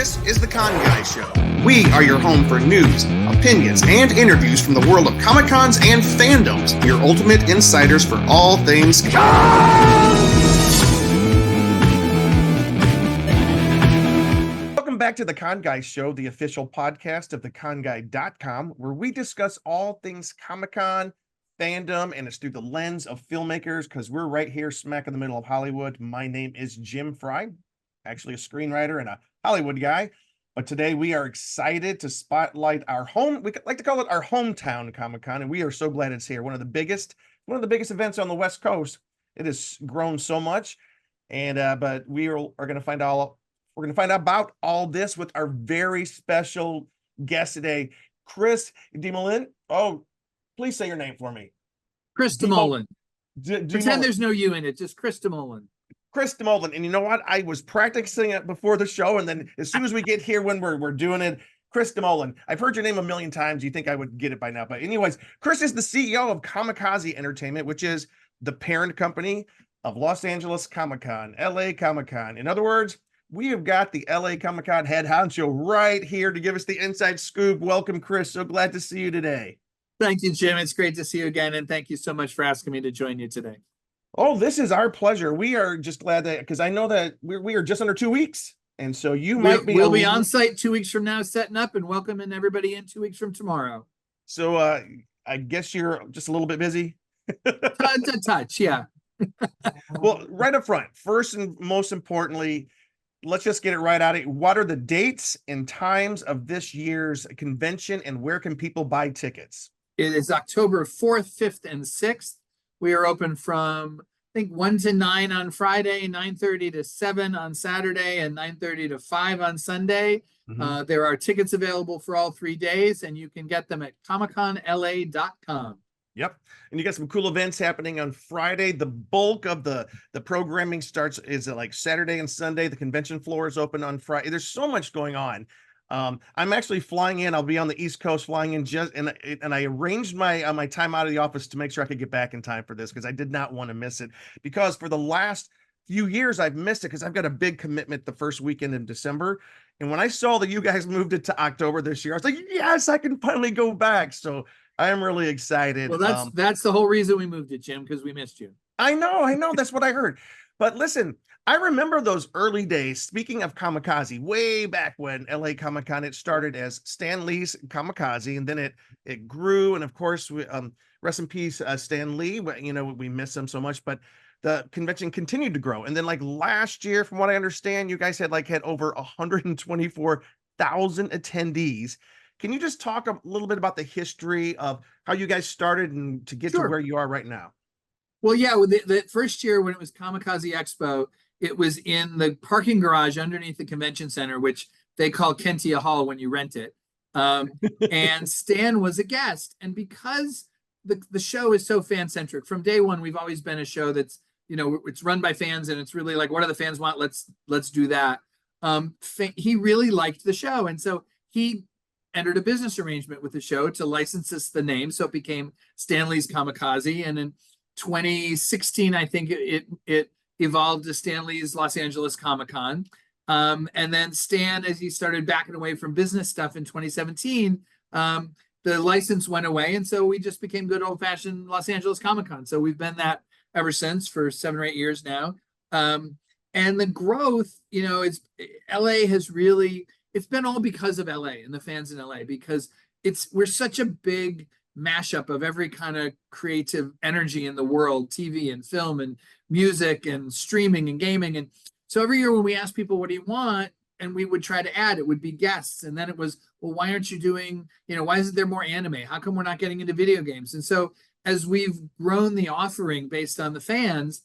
This is The Con Guy Show. We are your home for news, opinions, and interviews from the world of Comic-Cons and fandoms. Your ultimate insiders for all things Welcome back to The Con Guy Show, the official podcast of theconguy.com, where we discuss all things Comic-Con, fandom, and it's through the lens of filmmakers, because we're right here smack in the middle of Hollywood. My name is Jim Fry, actually a screenwriter and a Hollywood guy. But today we are excited to spotlight our home. We like to call it our hometown Comic-Con, and we are so glad it's here. One of the biggest events on the West Coast. It has grown so much, and but we are going to find out. We're going to find out about all this with our very special guest today, Chris DeMoulin. Oh, please say your name for me. Chris DeMoulin. Pretend there's no you in it, just Chris DeMoulin. Chris DeMoulin. And you know what? I was practicing it before the show, and then as soon as we get here when we're doing it, Chris DeMoulin. I've heard your name a million times. You think I would get it by now. But anyways, Chris is the CEO of Kamikaze Entertainment, which is the parent company of Los Angeles Comic-Con, LA Comic-Con. In other words, we have got the LA Comic-Con head honcho right here to give us the inside scoop. Welcome, Chris. So glad to see you today. Thank you, Jim. It's great to see you again, and thank you so much for asking me to join you today. Oh, this is our pleasure. We are just glad that, because I know that we are just under 2 weeks, and so we'll be on site 2 weeks from now, setting up and welcoming everybody in 2 weeks from tomorrow. So I guess you're just a little bit busy. touch, yeah. Well, right up front, first and most importantly, let's just get it right out of it. What are the dates and times of this year's convention, and where can people buy tickets? It is October 4th, 5th, and 6th. We are open from, I think, 1 to 9 on Friday, 9:30 to 7 on Saturday, and 9:30 to 5 on Sunday. Mm-hmm. There are tickets available for all 3 days, and you can get them at comicconla.com. Yep. And you got some cool events happening on Friday. The bulk of the programming is like Saturday and Sunday. The convention floor is open on Friday. There's so much going on. I'm actually flying in. I'll be on the East Coast flying in and I arranged my time out of the office to make sure I could get back in time for this, because I did not want to miss it, because for the last few years I've missed it because I've got a big commitment the first weekend in December. And when I saw that you guys moved it to October this year, I was like, yes, I can finally go back. So I am really excited. Well, that's the whole reason we moved it, Jim, because we missed you. I know. That's what I heard. But listen, I remember those early days. Speaking of Kamikaze, way back when LA Comic-Con, it started as Stan Lee's Kamikaze, and then it grew. And of course, rest in peace, Stan Lee. We miss him so much, but the convention continued to grow. And then like last year, from what I understand, you guys had over 124,000 attendees. Can you just talk a little bit about the history of how you guys started and to get to where you are right now? Well, yeah, the first year when it was Kamikaze Expo, it was in the parking garage underneath the convention center, which they call Kentia Hall when you rent it. And Stan was a guest. And because the show is so fan-centric, from day one, we've always been a show that's, it's run by fans, and it's really like, what do the fans want? Let's do that. He really liked the show. And so he entered a business arrangement with the show to license us the name. So it became Stan Lee's Kamikaze. And in 2016, I think it evolved to Stan Lee's Los Angeles Comic-Con. And then Stan, as he started backing away from business stuff in 2017, the license went away. And so we just became good old-fashioned Los Angeles Comic-Con. So we've been that ever since for 7 or 8 years now. And the growth, LA has really, it's been all because of LA and the fans in LA, because we're such a big mashup of every kind of creative energy in the world, TV and film and music and streaming and gaming. And so every year when we ask people, what do you want? And we would try to add, it would be guests. And then it was, well, why aren't you doing, why isn't there more anime? How come we're not getting into video games? And so as we've grown the offering based on the fans,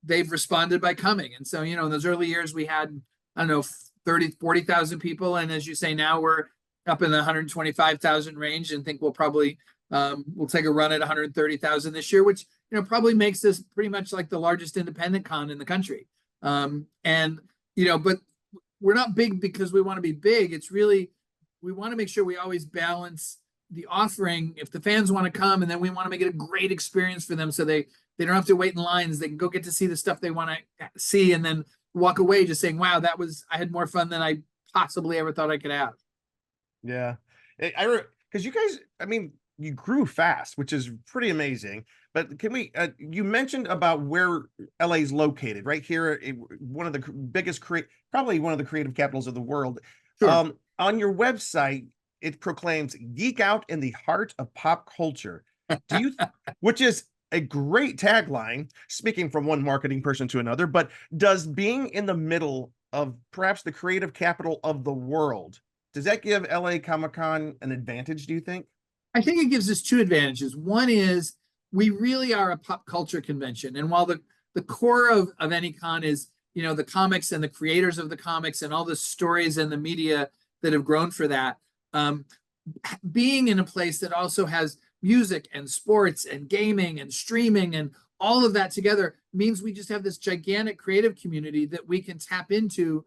they've responded by coming. And so, in those early years we had, 40,000 people. And as you say, now we're up in the 125,000 range, and think we'll probably we'll take a run at 130,000 this year, which probably makes this pretty much like the largest independent con in the country. But we're not big because we want to be big. It's really, we want to make sure we always balance the offering. If the fans want to come, and then we want to make it a great experience for them, so they don't have to wait in lines. They can go get to see the stuff they want to see, and then walk away just saying, wow, I had more fun than I possibly ever thought I could have. Yeah. Because you guys, I mean, you grew fast, which is pretty amazing. But can we, you mentioned about where LA is located, right here, one of the biggest, probably one of the creative capitals of the world. Sure. On your website, it proclaims geek out in the heart of pop culture. Do you, which is a great tagline, speaking from one marketing person to another, but does being in the middle of perhaps the creative capital of the world, does that give LA Comic-Con an advantage, do you think? I think it gives us two advantages. One is we really are a pop culture convention. And while the core of any con is, the comics and the creators of the comics and all the stories and the media that have grown for that, being in a place that also has music and sports and gaming and streaming and all of that together means we just have this gigantic creative community that we can tap into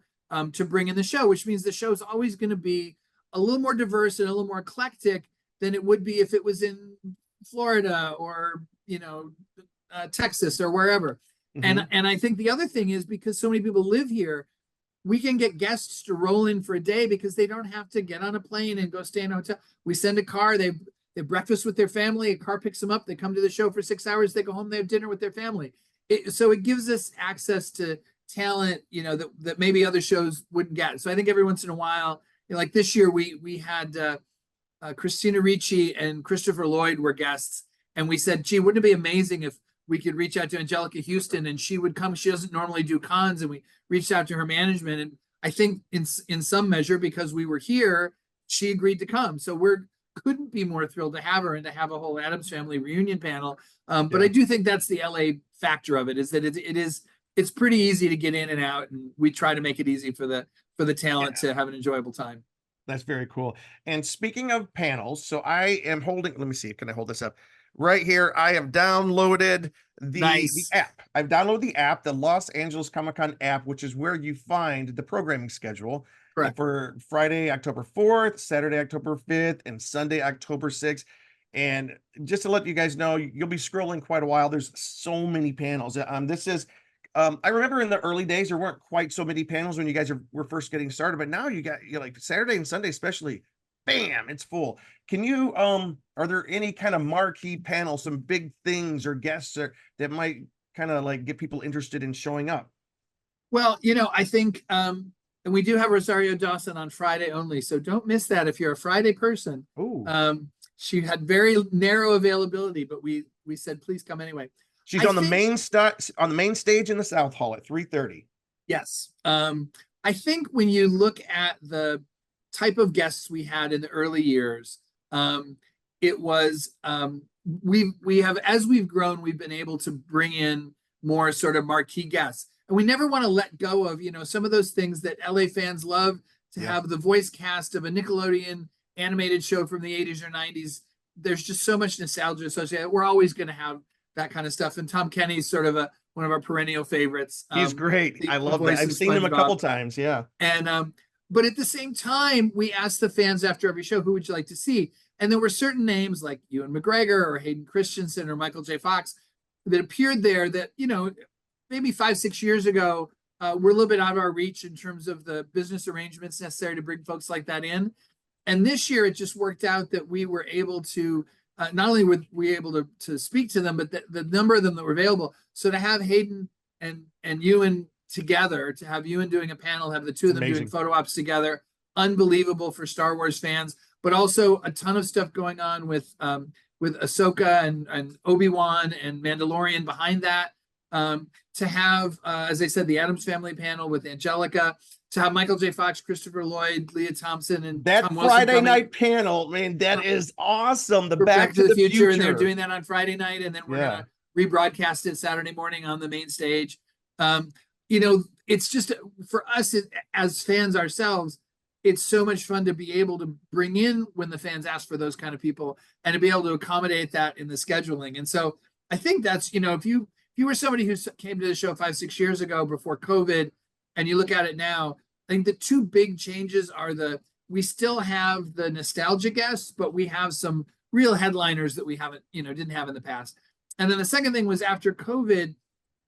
to bring in the show, which means the show is always going to be a little more diverse and a little more eclectic than it would be if it was in Florida or Texas or wherever. And I think the other thing is because so many people live here, we can get guests to roll in for a day because they don't have to get on a plane and go stay in a hotel. We send a car, they breakfast with their family, a car picks them up, they come to the show for 6 hours, they go home, they have dinner with their family. So it gives us access to talent, that maybe other shows wouldn't get. So I think every once in a while, like this year, we had Christina Ricci and Christopher Lloyd were guests, and we said, gee, wouldn't it be amazing if we could reach out to Angelica Houston and she would come. She doesn't normally do cons, and we reached out to her management, and I think in some measure, because we were here, she agreed to come. So couldn't be more thrilled to have her and to have a whole Addams Family reunion panel. But I do think that's the LA factor of it, is that it's pretty easy to get in and out, and we try to make it easy for the talent to have an enjoyable time. That's very cool. And speaking of panels, so I am holding, let me see, can I hold this up? Right here, I have downloaded the app. I've downloaded the app, the Los Angeles Comic-Con app, which is where you find the programming schedule. Correct. For Friday, October 4th, Saturday, October 5th, and Sunday, October 6th. And just to let you guys know, you'll be scrolling quite a while. There's so many panels. This is I remember in the early days, there weren't quite so many panels when you guys were first getting started, but now you like Saturday and Sunday, especially, bam, it's full. Can you, are there any kind of marquee panels, some big things or guests that might kind of like get people interested in showing up? Well, I think, and we do have Rosario Dawson on Friday only, so don't miss that if you're a Friday person. Ooh. She had very narrow availability, but we said, please come anyway. She's on the main stage in the South Hall at 3:30. Yes. I think when you look at the type of guests we had in the early years, it was we have, as we've grown, we've been able to bring in more sort of marquee guests. And we never want to let go of, some of those things that LA fans love to have the voice cast of a Nickelodeon animated show from the 80s or 90s. There's just so much nostalgia associated. We're always going to have that kind of stuff. And Tom Kenny's sort of one of our perennial favorites. He's great. I love that. I've seen him a couple times. Yeah. And but at the same time, we asked the fans after every show, who would you like to see? And there were certain names like Ewan McGregor or Hayden Christensen or Michael J. Fox that appeared there that, maybe 5-6 years ago, were a little bit out of our reach in terms of the business arrangements necessary to bring folks like that in. And this year, it just worked out that we were able to, not only were we able to speak to them, but the number of them that were available. So to have Hayden and Ewan together, to have Ewan doing a panel, have the two of them doing photo ops together, unbelievable for Star Wars fans, but also a ton of stuff going on with Ahsoka and Obi-Wan and Mandalorian behind that. To have, as I said, the Addams Family panel with Angelica, to have Michael J. Fox, Christopher Lloyd, Leah Thompson, and that Tom Friday night panel, man, that is awesome. The Back to the Future, and they're doing that on Friday night, and then we're gonna rebroadcast it Saturday morning on the main stage. It's just for us as fans ourselves, it's so much fun to be able to bring in when the fans ask for those kind of people and to be able to accommodate that in the scheduling. And so I think that's, if you were somebody who came to the show 5-6 years ago before COVID, and you look at it now, I think the two big changes are we still have the nostalgia guests, but we have some real headliners that we haven't, didn't have in the past. And then the second thing was after COVID,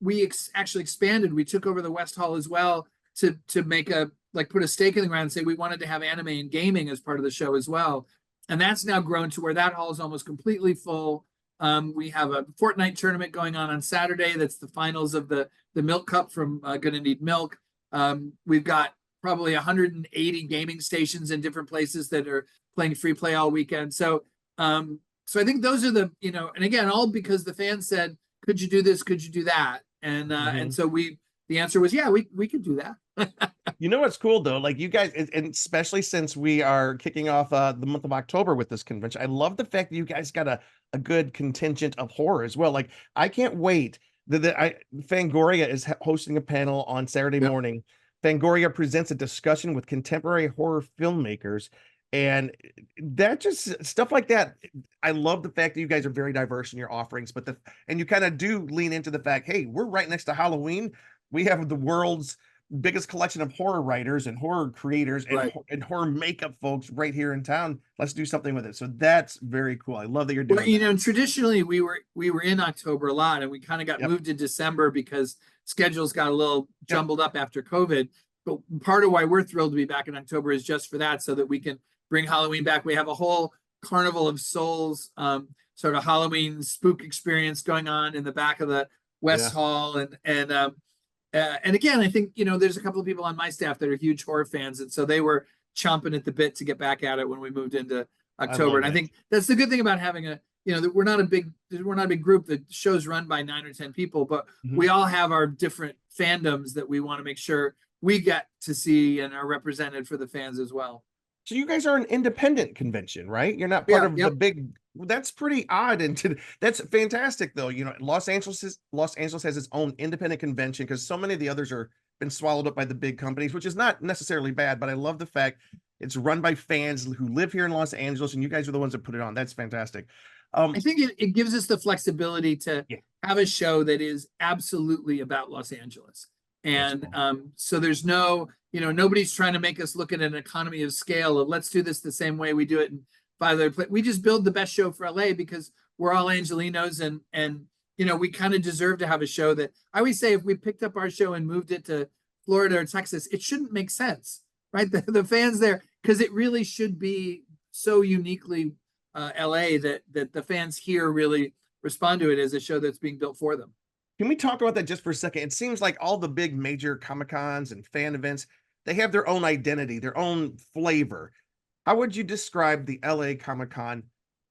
we actually expanded. We took over the West Hall as well. to make a like put a stake in the ground and say we wanted to have anime and gaming as part of the show as well. And that's now grown to where that hall is almost completely full. We have a Fortnite tournament going on Saturday. That's the finals of the Milk Cup from Gonna Need Milk. We've got probably 180 gaming stations in different places that are playing free play all weekend. So so I think those are the, you know, and again, all because the fans said, could you do this? Could you do that? And so the answer was, yeah, we could do that. You know what's cool though? Like you guys, and especially since we are kicking off the month of October with this convention, I love the fact that you guys got a good contingent of horror as well. Like I can't wait. Fangoria is hosting a panel on Saturday morning. Fangoria presents a discussion with contemporary horror filmmakers. And that just stuff like that. I love the fact that you guys are very diverse in your offerings, but and you kind of do lean into the fact, hey, we're right next to Halloween. We have the world's biggest collection of horror writers and horror creators and horror makeup folks right here in town. Let's do something with it. So that's very cool. I love that you're doing well, you know, traditionally we were in October a lot, and we kind of got moved to December because schedules got a little jumbled up after COVID. But part of why we're thrilled to be back in October is just for that, so that we can bring Halloween back. We have a whole Carnival of Souls sort of Halloween spook experience going on in the back of the West Hall. And again, I think, you know, there's a couple of people on my staff that are huge horror fans. And so they were chomping at the bit to get back at it when we moved into October. And I think that's the good thing about having we're not a big group. The show's run by 9 or 10 people, but we all have our different fandoms that we want to make sure we get to see and are represented for the fans as well. So you guys are an independent convention, right? You're not part of the big. That's pretty odd, and that's fantastic, though. You know, Los Angeles has its own independent convention because so many of the others are been swallowed up by the big companies, which is not necessarily bad. But I love the fact it's run by fans who live here in Los Angeles, and you guys are the ones that put it on. That's fantastic. I think it gives us the flexibility to have a show that is absolutely about Los Angeles. And so there's no, you know, nobody's trying to make us look at an economy of scale of let's do this the same way we do it in 5 other places. We just build the best show for LA because we're all Angelinos and you know, we kind of deserve to have a show that I always say if we picked up our show and moved it to Florida or Texas, it shouldn't make sense, right? The fans there, because it really should be so uniquely LA that the fans here really respond to it as a show that's being built for them. Can we talk about that just for a second? It seems like all the big major Comic-Cons and fan events, they have their own identity, their own flavor. How would you describe the LA Comic-Con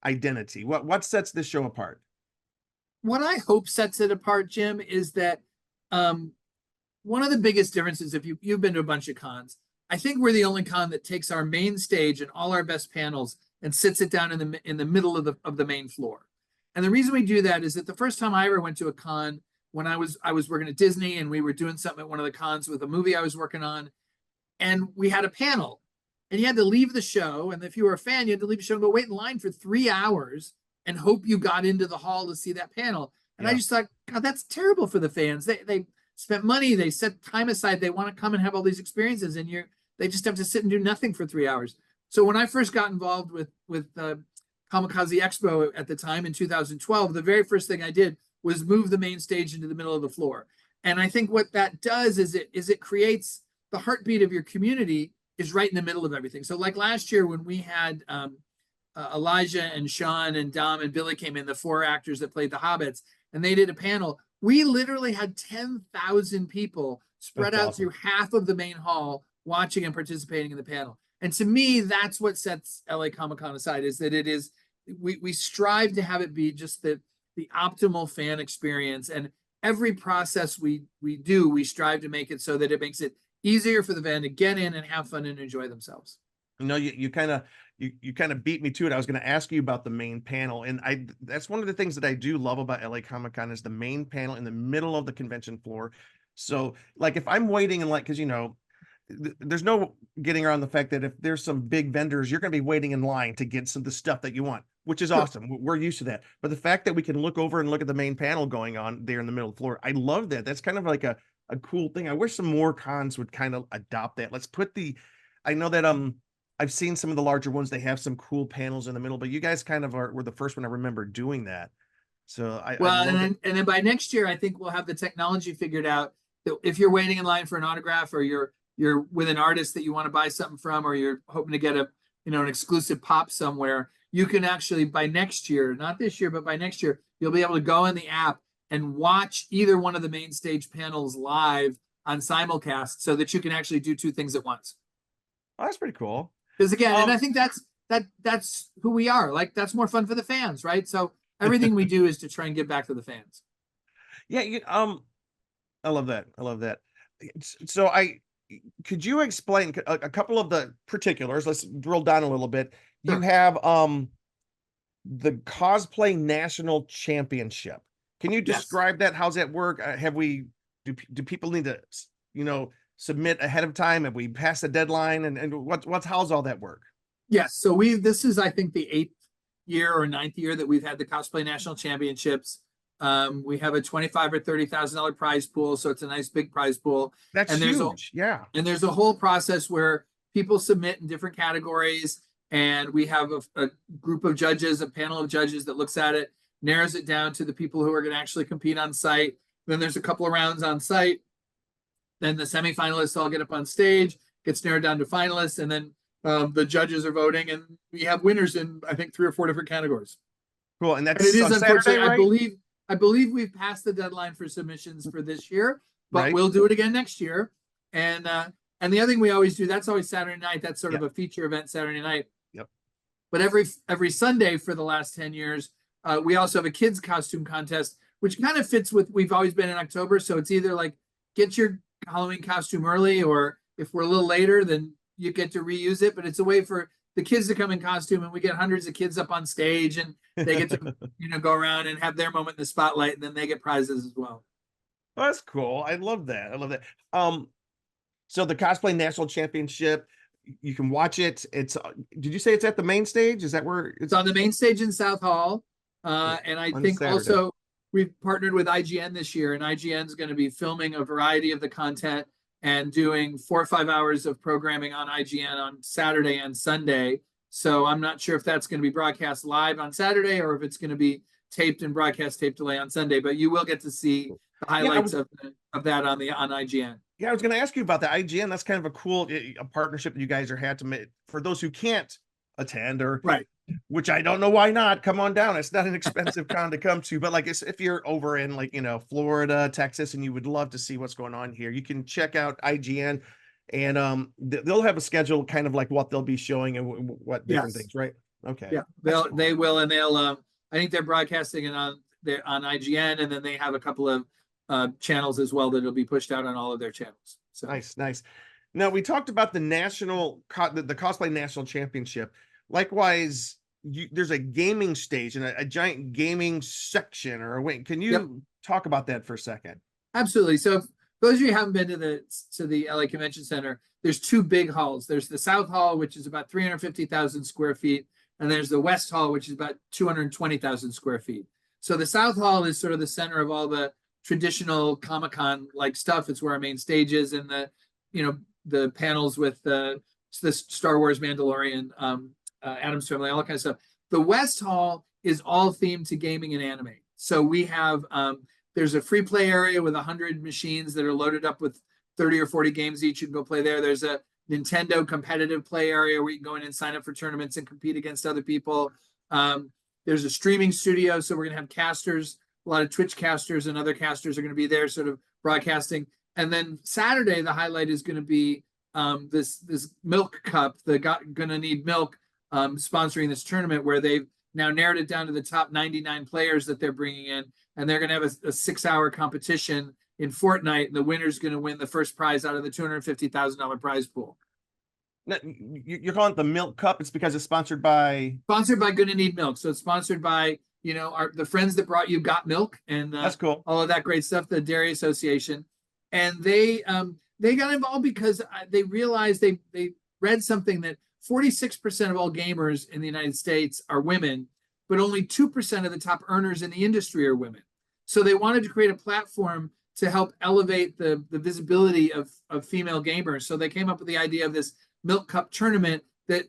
identity? What sets this show apart? What I hope sets it apart, Jim, is that one of the biggest differences, if you've been to a bunch of cons, I think we're the only con that takes our main stage and all our best panels and sits it down in the middle of the main floor. And the reason we do that is that the first time I ever went to a con, when I was working at Disney and we were doing something at one of the cons with a movie I was working on, and we had a panel, and you had to leave the show. And if you were a fan, you had to leave the show and go wait in line for 3 hours and hope you got into the hall to see that panel. And I just thought, God, that's terrible for the fans. They spent money, they set time aside, they want to come and have all these experiences, and they just have to sit and do nothing for 3 hours. So when I first got involved with Kamikaze Expo at the time in 2012, the very first thing I did was move the main stage into the middle of the floor. And I think what that does is it creates the heartbeat of your community is right in the middle of everything. So like last year when we had Elijah and Sean and Dom and Billy came in, the 4 actors that played the Hobbits, and they did a panel, we literally had 10,000 people spread out through half of the main hall watching and participating in the panel. And to me, that's what sets LA Comic-Con aside, is that we strive to have it be just the optimal fan experience. And every process we do, we strive to make it so that it makes it easier for the fan to get in and have fun and enjoy themselves. You know, you kind of beat me to it. I was going to ask you about the main panel, and that's one of the things that I do love about LA Comic-Con is the main panel in the middle of the convention floor. So like if I'm waiting in like, because you know, there's no getting around the fact that if there's some big vendors, you're going to be waiting in line to get some of the stuff that you want, which is awesome. We're used to that. But the fact that we can look over and look at the main panel going on there in the middle of the floor, I love that. That's kind of like a cool thing. I wish some more cons would kind of adopt that. Let's put I know that I've seen some of the larger ones, they have some cool panels in the middle, but you guys kind of were the first one I remember doing that. So and then by next year, I think we'll have the technology figured out if you're waiting in line for an autograph, or you're with an artist that you want to buy something from, or you're hoping to get an exclusive pop somewhere, you can actually, by next year, not this year, but by next year, you'll be able to go in the app and watch either one of the main stage panels live on simulcast, so that you can actually do two things at once. Oh, that's pretty cool. Because again, and I think that's who we are. Like, that's more fun for the fans, right? So everything we do is to try and give back to the fans. Yeah, I love that. I love that. So could you explain a couple of the particulars? Let's drill down a little bit. Sure. You have the Cosplay National Championship. Can you describe that? How's that work? Do people need to, submit ahead of time? Have we passed the deadline? And how's all that work? Yes. So this is, I think, the 8th year or 9th year that we've had the Cosplay National Championships. We have a $25,000 or $30,000 prize pool, so it's a nice big prize pool. That's huge. Yeah. And there's a whole process where people submit in different categories, and we have a group of judges, a panel of judges that looks at it, narrows it down to the people who are going to actually compete on site. Then there's a couple of rounds on site. Then the semifinalists all get up on stage, gets narrowed down to finalists, and then the judges are voting, and we have winners in, I think, 3 or 4 different categories. Cool. And it is unfortunately, Saturday, right? I believe we've passed the deadline for submissions for this year, but Right. we'll do it again next year. And the other thing we always do, that's always Saturday night. That's sort of a feature event Saturday night. Yep. But every Sunday for the last 10 years, we also have a kids costume contest, which kind of fits with, we've always been in October. So it's either like, get your Halloween costume early, or if we're a little later, then you get to reuse it. But it's a way for the kids to come in costume, and we get hundreds of kids up on stage, and they get to go around and have their moment in the spotlight, and then they get prizes as well. Oh, that's cool. I love that. So the Cosplay National Championship, you can watch it. Did you say it's at the main stage? Is that where it's on the main stage in South Hall? And I think Saturday. Also we've partnered with IGN this year, and IGN is going to be filming a variety of the content and doing 4 or 5 hours of programming on IGN on Saturday and Sunday. So I'm not sure if that's going to be broadcast live on Saturday, or if it's going to be taped and broadcast tape delay on Sunday, but you will get to see the highlights of that on IGN. Yeah, I was going to ask you about the IGN. That's kind of a cool partnership that you guys are had to make for those who can't attend, or right. Which I don't know why not. Come on down. It's not an expensive con to come to, but like if you're over in Florida, Texas, and you would love to see what's going on here, you can check out IGN, and they'll have a schedule kind of like what they'll be showing and what different things, right? Okay. Yeah, they will, and they'll. I think they're broadcasting it on IGN, and then they have a couple of channels as well that'll be pushed out on all of their channels. So nice. Now we talked about the the Cosplay National Championship. Likewise, there's a gaming stage and a giant gaming section or a wing. Can you talk about that for a second? Absolutely. So if those of you who haven't been to the LA Convention Center, there's 2 big halls. There's the South Hall, which is about 350,000 square feet, and there's the West Hall, which is about 220,000 square feet. So the South Hall is sort of the center of all the traditional Comic-Con like stuff. It's where our main stage is, and the panels with the Star Wars, Mandalorian, Addams Family, all that kind of stuff. The West Hall is all themed to gaming and anime. So we have there's a free play area with 100 machines that are loaded up with 30 or 40 games each. You can go play there. There's a Nintendo competitive play area where you can go in and sign up for tournaments and compete against other people. There's a streaming studio, so we're going to have casters. A lot of Twitch casters and other casters are going to be there sort of broadcasting. And then Saturday, the highlight is going to be this milk cup, the Gonna Need Milk, sponsoring this tournament, where they've now narrowed it down to the top 99 players that they're bringing in. And they're going to have a 6-hour competition in Fortnite, and the winner's going to win the first prize out of the $250,000 prize pool. Now, you're calling it the Milk Cup. It's because it's sponsored by Gonna Need Milk. So it's sponsored by the friends that brought you Got Milk, and that's cool. All of that great stuff, the Dairy Association. And they got involved because they realized they read something that 46% of all gamers in the United States are women, but only 2% of the top earners in the industry are women. So they wanted to create a platform to help elevate the visibility of female gamers. So they came up with the idea of this Milk Cup tournament that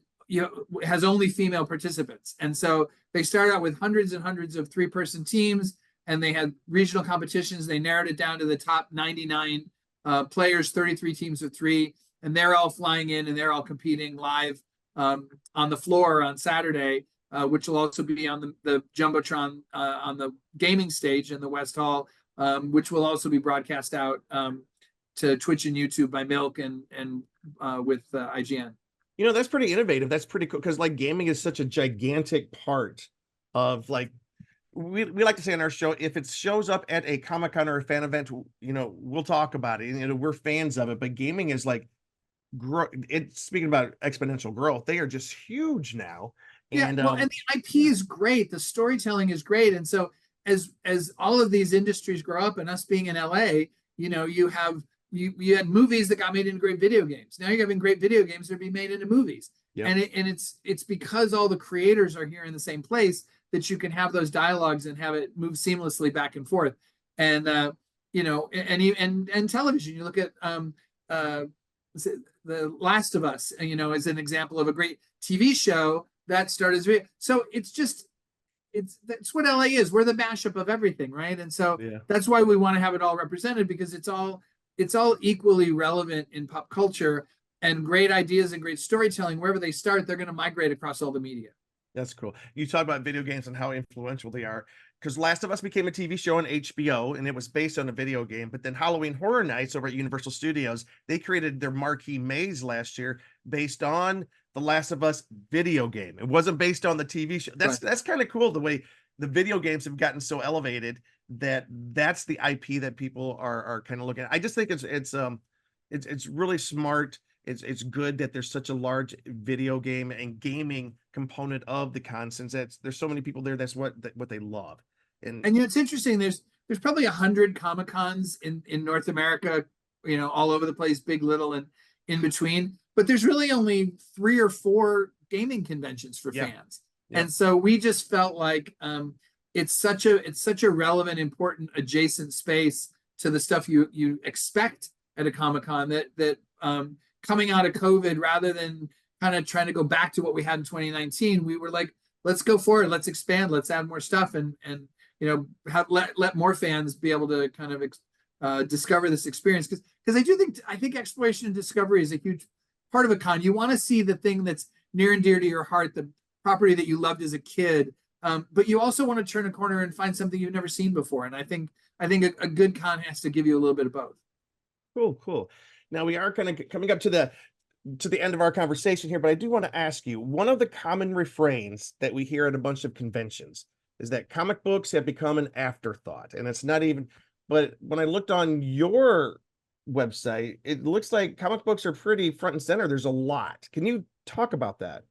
has only female participants. And so they started out with hundreds and hundreds of 3-person teams, and they had regional competitions. They narrowed it down to the top 99 players, 33 teams of three, and they're all flying in and they're all competing live on the floor on Saturday, which will also be on the Jumbotron on the gaming stage in the West Hall, which will also be broadcast out to Twitch and YouTube by Milk and with IGN. You know, that's pretty innovative. That's pretty cool because like gaming is such a gigantic part of like we like to say on our show, if it shows up at a Comic-Con or a fan event, you know, we'll talk about it. You know, we're fans of it, but gaming is like it's speaking about exponential growth, they are just huge now. Yeah, And well, and the IP is great, the storytelling is great, and so as all of these industries grow up, and us being in LA, you know, you had movies that got made into great video games. Now you're having great video games that are being made into movies. Yep. And it's because all the creators are here in the same place that you can have those dialogues and have it move seamlessly back and forth. And you know, and television. You look at The Last of Us, you know, as an example of a great TV show that started as video. So that's what LA is. We're the mashup of everything, right? And so that's why we want to have it all represented, because it's all equally relevant in pop culture, and great ideas and great storytelling, wherever they start, they're going to migrate across all the media. That's cool. You talk about video games and how influential they are, because Last of Us became a TV show on HBO and it was based on a video game. But then Halloween Horror Nights over at Universal Studios, they created their marquee maze last year based on the Last of Us video game. It wasn't based on the TV show. That's kind of cool, the way the video games have gotten so elevated that's the IP that people are kind of looking at. I just think it's really smart. It's good that there's such a large video game and gaming component of the con, since there's so many people there. That's what they love. And you know, it's interesting. There's probably 100 Comic Cons in North America, you know, all over the place, big, little, and in between. But there's really only 3 or 4 gaming conventions for fans. And so we just felt like it's such a relevant, important, adjacent space to the stuff you expect at a Comic-Con that coming out of COVID, rather than kind of trying to go back to what we had in 2019, we were like, let's go forward, let's expand, let's add more stuff, and you know, let more fans be able to kind of discover this experience, because I think exploration and discovery is a huge part of a con. You want to see the thing that's near and dear to your heart, the property that you loved as a kid, but you also want to turn a corner and find something you've never seen before. And I think a good con has to give you a little bit of both. Cool. Now we are kind of coming up to the end of our conversation here, but I do want to ask you, one of the common refrains that we hear at a bunch of conventions is that comic books have become an afterthought. And it's not even, but when I looked on your website, it looks like comic books are pretty front and center. There's a lot. Can you talk about that?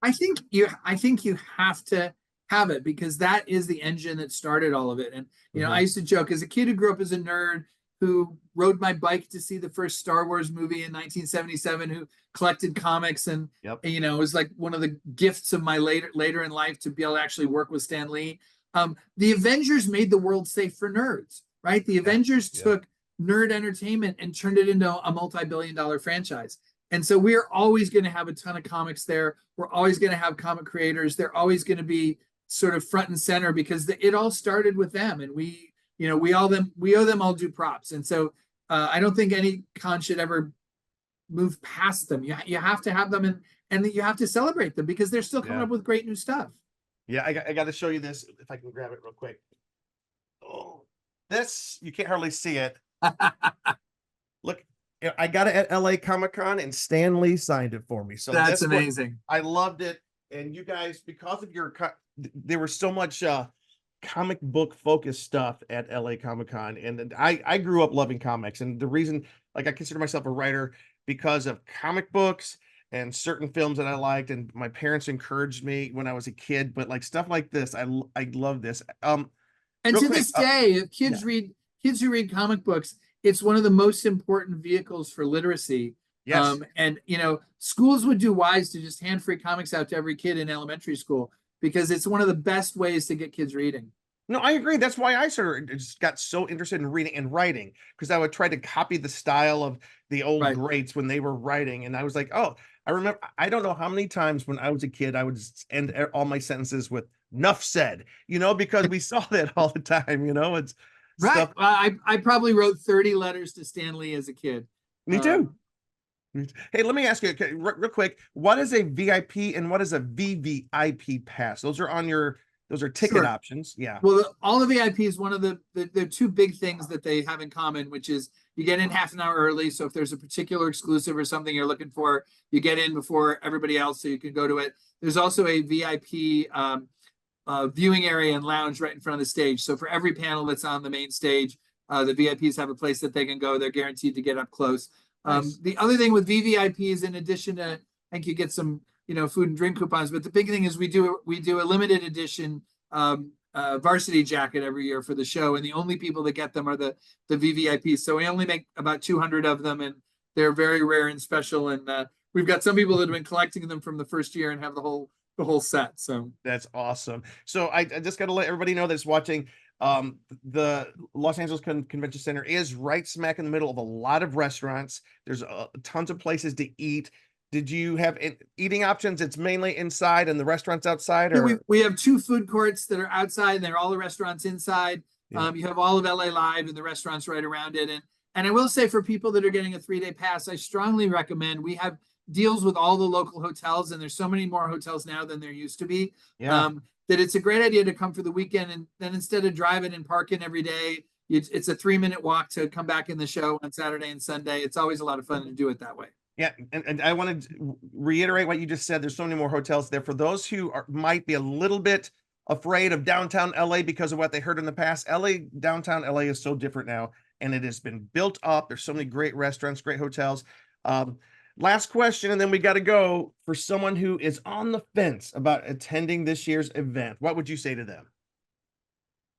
I think you have to have it, because that is the engine that started all of it. And you know, I used to joke, as a kid who grew up as a nerd, who rode my bike to see the first Star Wars movie in 1977, who collected comics, and you know, it was like one of the gifts of my later in life to be able to actually work with Stan Lee. The Avengers made the world safe for nerds, right? The Avengers took nerd entertainment and turned it into a multi-billion-dollar franchise. And so we're always going to have a ton of comics there. We're always going to have comic creators. They're always going to be sort of front and center, because it all started with them, and we owe them all due props. And so I don't think any con should ever move past them. You have to have them, and you have to celebrate them, because they're still coming up with great new stuff. Yeah, I got to show you this, if I can grab it real quick. Oh, this, you can't hardly see it. Look, I got it at LA Comic-Con, and Stan Lee signed it for me. So that's amazing. I loved it. And you guys, because of there was so much comic book focused stuff at LA Comic-Con, and I grew up loving comics, and the reason, like, I consider myself a writer because of comic books and certain films that I liked, and my parents encouraged me when I was a kid. But like stuff like this, I love this. And to this day, if kids who read comic books, it's one of the most important vehicles for literacy. Yes. And you know, schools would do wise to just hand free comics out to every kid in elementary school, because it's one of the best ways to get kids reading. No, I agree. That's why I sort of just got so interested in reading and writing, because I would try to copy the style of the old greats when they were writing. And I was like, oh, I remember, I don't know how many times when I was a kid, I would end all my sentences with "nuff said," you know, because we saw that all the time, you know. Right. stuff. I probably wrote 30 letters to Stan Lee as a kid. Me too. Hey, let me ask you real quick. What is a VIP and what is a VVIP pass? Those are ticket Sure. options. Yeah. Well, all the VIPs, one of the two big things that they have in common, which is you get in half an hour early. So if there's a particular exclusive or something you're looking for, you get in before everybody else so you can go to it. There's also a VIP viewing area and lounge right in front of the stage. So for every panel that's on the main stage, the VIPs have a place that they can go. They're guaranteed to get up close. Nice. The other thing with VVIPs, in addition to, I think you get some, food and drink coupons, but the big thing is we do a limited edition varsity jacket every year for the show, and the only people that get them are the VVIPs. So we only make about 200 of them, and they're very rare and special. And we've got some people that have been collecting them from the first year and have the whole set. So That's awesome. So I just got to let everybody know that's watching. The Los Angeles Convention Center is right smack in the middle of a lot of restaurants. There's tons of places to eat. Did you have eating options? It's mainly inside and the restaurants outside, or we have two food courts that are outside, and they're all the restaurants inside. Yeah. You have all of LA Live and the restaurants right around it. And I will say, for people that are getting a 3-day pass, I strongly recommend, we have deals with all the local hotels, and there's so many more hotels now than there used to be. Yeah. That it's a great idea to come for the weekend, and then instead of driving and parking every day, it's a 3-minute walk to come back in the show on Saturday and Sunday. It's always a lot of fun to do it that way. Yeah, and I want to reiterate what you just said. There's so many more hotels there. For those who might be a little bit afraid of downtown LA because of what they heard in the past, downtown LA is so different now, and it has been built up. There's so many great restaurants, great hotels. Last question, and then we got to go. For someone who is on the fence about attending this year's event, what would you say to them?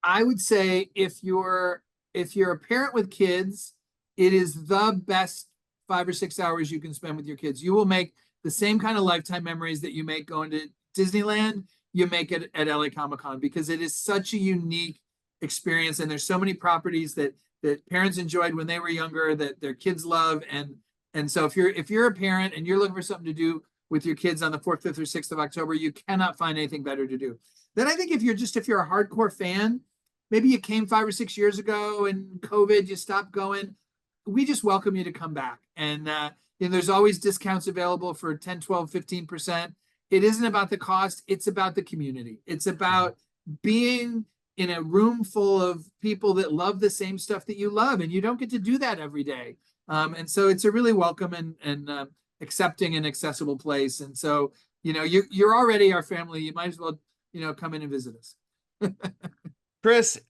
I would say if you're a parent with kids, it is the best 5 or 6 hours you can spend with your kids. You will make the same kind of lifetime memories that you make going to Disneyland, you make it at LA Comic-Con, because it is such a unique experience. And there's so many properties that parents enjoyed when they were younger that their kids love. And so if you're a parent and you're looking for something to do with your kids on the 4th, 5th, or 6th of October, you cannot find anything better to do. Then I think if you're a hardcore fan, maybe you came 5 or 6 years ago and COVID, you stopped going, we just welcome you to come back. And there's always discounts available for 10, 12, 15%. It isn't about the cost. It's about the community. It's about being in a room full of people that love the same stuff that you love. And you don't get to do that every day. And so it's a really welcome and accepting and accessible place. And so, you're already our family. You might as well, come in and visit us. Chris,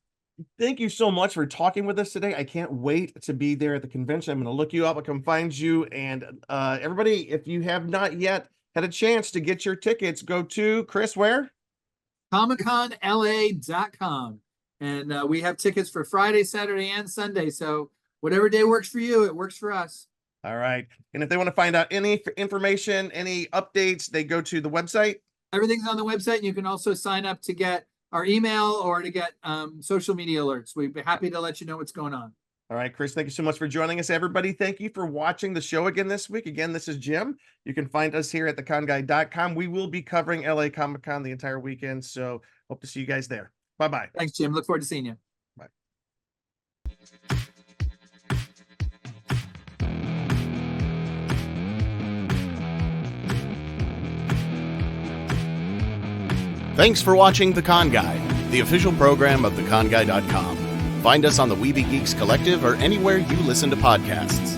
thank you so much for talking with us today. I can't wait to be there at the convention. I'm going to look you up. I can find you. And everybody, if you have not yet had a chance to get your tickets, go to Chris, where? ComicConLA.com. And we have tickets for Friday, Saturday, and Sunday. So whatever day works for you, it works for us. All right. And if they want to find out any information, any updates, they go to the website. Everything's on the website. And you can also sign up to get our email or to get social media alerts. We'd be happy to let you know what's going on. All right, Chris, thank you so much for joining us, everybody. Thank you for watching the show again this week. Again, this is Jim. You can find us here at theconguy.com. We will be covering LA Comic-Con the entire weekend, so hope to see you guys there. Bye-bye. Thanks, Jim. Look forward to seeing you. Bye. Thanks for watching The Con Guy, the official program of theconguy.com. Find us on the Weeby Geeks Collective or anywhere you listen to podcasts.